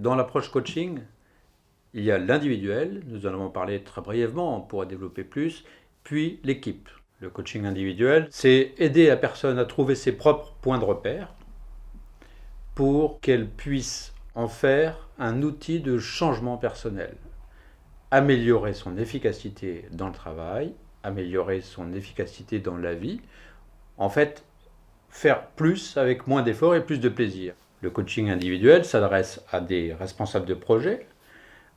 Dans l'approche coaching, il y a l'individuel, nous en avons parlé très brièvement, on pourra développer plus, puis l'équipe. Le coaching individuel, c'est aider la personne à trouver ses propres points de repère pour qu'elle puisse en faire un outil de changement personnel. Améliorer son efficacité dans le travail, améliorer son efficacité dans la vie, en fait, faire plus avec moins d'efforts et plus de plaisir. Le coaching individuel s'adresse à des responsables de projet,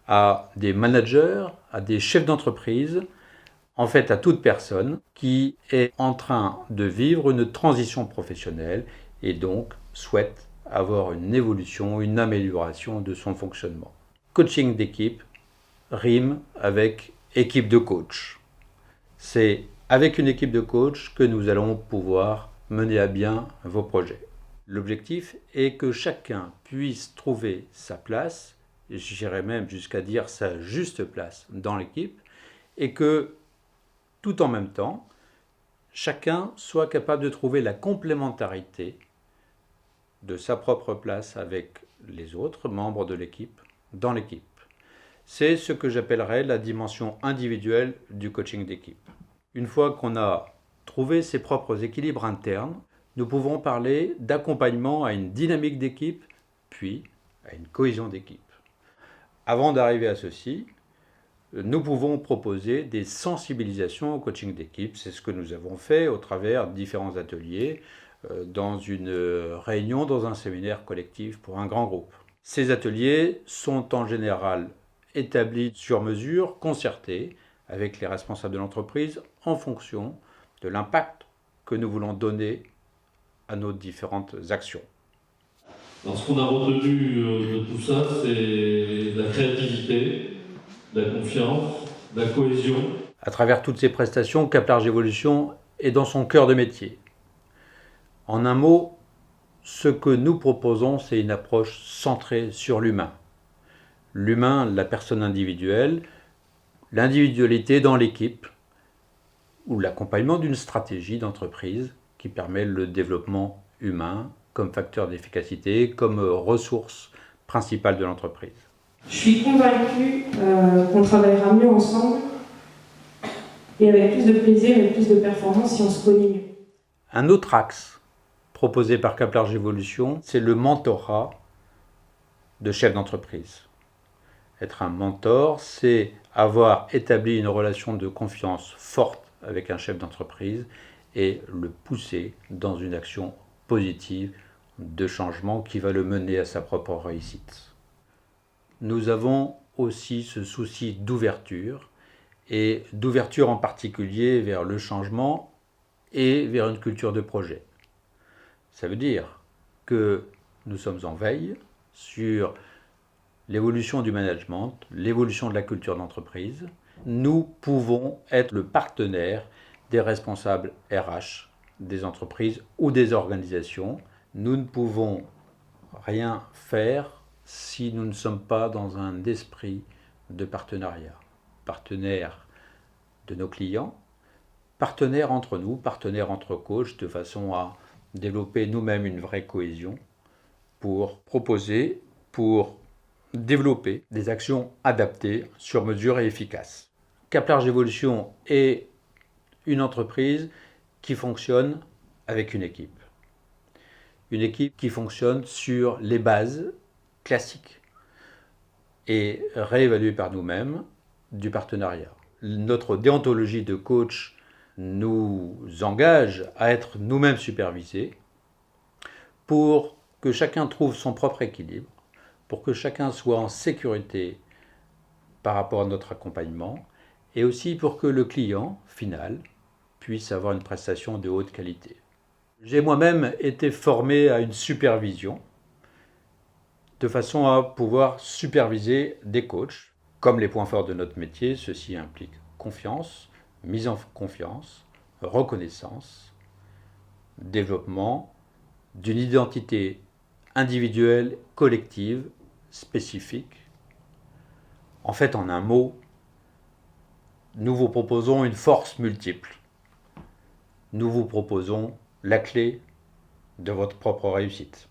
à des managers, à des chefs d'entreprise, en fait à toute personne qui est en train de vivre une transition professionnelle et donc souhaite avoir une évolution, une amélioration de son fonctionnement. Coaching d'équipe rime avec équipe de coach. C'est avec une équipe de coach que nous allons pouvoir mener à bien vos projets. L'objectif est que chacun puisse trouver sa place, j'irais même jusqu'à dire sa juste place dans l'équipe, et que tout en même temps, chacun soit capable de trouver la complémentarité de sa propre place avec les autres membres de l'équipe dans l'équipe. C'est ce que j'appellerais la dimension individuelle du coaching d'équipe. Une fois qu'on a trouvé ses propres équilibres internes, nous pouvons parler d'accompagnement à une dynamique d'équipe, puis à une cohésion d'équipe. Avant d'arriver à ceci, nous pouvons proposer des sensibilisations au coaching d'équipe. C'est ce que nous avons fait au travers de différents ateliers, dans une réunion, dans un séminaire collectif pour un grand groupe. Ces ateliers sont en général établis sur mesure, concertés avec les responsables de l'entreprise en fonction de l'impact que nous voulons donner à nos différentes actions. Alors, ce qu'on a retenu de tout ça, c'est la créativité, la confiance, la cohésion. À travers toutes ces prestations, Cap Large Evolution est dans son cœur de métier. En un mot, ce que nous proposons, c'est une approche centrée sur l'humain. L'humain, la personne individuelle, l'individualité dans l'équipe ou l'accompagnement d'une stratégie d'entreprise qui permet le développement humain comme facteur d'efficacité, comme ressource principale de l'entreprise. Je suis convaincue qu'on travaillera mieux ensemble et avec plus de plaisir et plus de performance si on se connaît mieux. Un autre axe proposé par Cap Large Evolution, c'est le mentorat de chef d'entreprise. Être un mentor, c'est avoir établi une relation de confiance forte avec un chef d'entreprise et le pousser dans une action positive de changement qui va le mener à sa propre réussite. Nous avons aussi ce souci d'ouverture, et d'ouverture en particulier vers le changement et vers une culture de projet. Ça veut dire que nous sommes en veille sur l'évolution du management, l'évolution de la culture d'entreprise. Nous pouvons être le partenaire des responsables RH des entreprises ou des organisations. Nous ne pouvons rien faire si nous ne sommes pas dans un esprit de partenariat. Partenaire de nos clients, partenaire entre nous, partenaire entre coachs, de façon à développer nous-mêmes une vraie cohésion pour proposer, pour développer des actions adaptées, sur mesure et efficaces. Cap Large Evolution est une entreprise qui fonctionne avec une équipe. Une équipe qui fonctionne sur les bases classiques et réévaluées par nous-mêmes du partenariat. Notre déontologie de coach nous engage à être nous-mêmes supervisés pour que chacun trouve son propre équilibre, pour que chacun soit en sécurité par rapport à notre accompagnement et aussi pour que le client final puisse avoir une prestation de haute qualité. J'ai moi-même été formé à une supervision de façon à pouvoir superviser des coachs. Comme les points forts de notre métier, ceci implique confiance, mise en confiance, reconnaissance, développement d'une identité individuelle, collective, spécifique. En fait, en un mot, nous vous proposons une force multiple. Nous vous proposons la clé de votre propre réussite.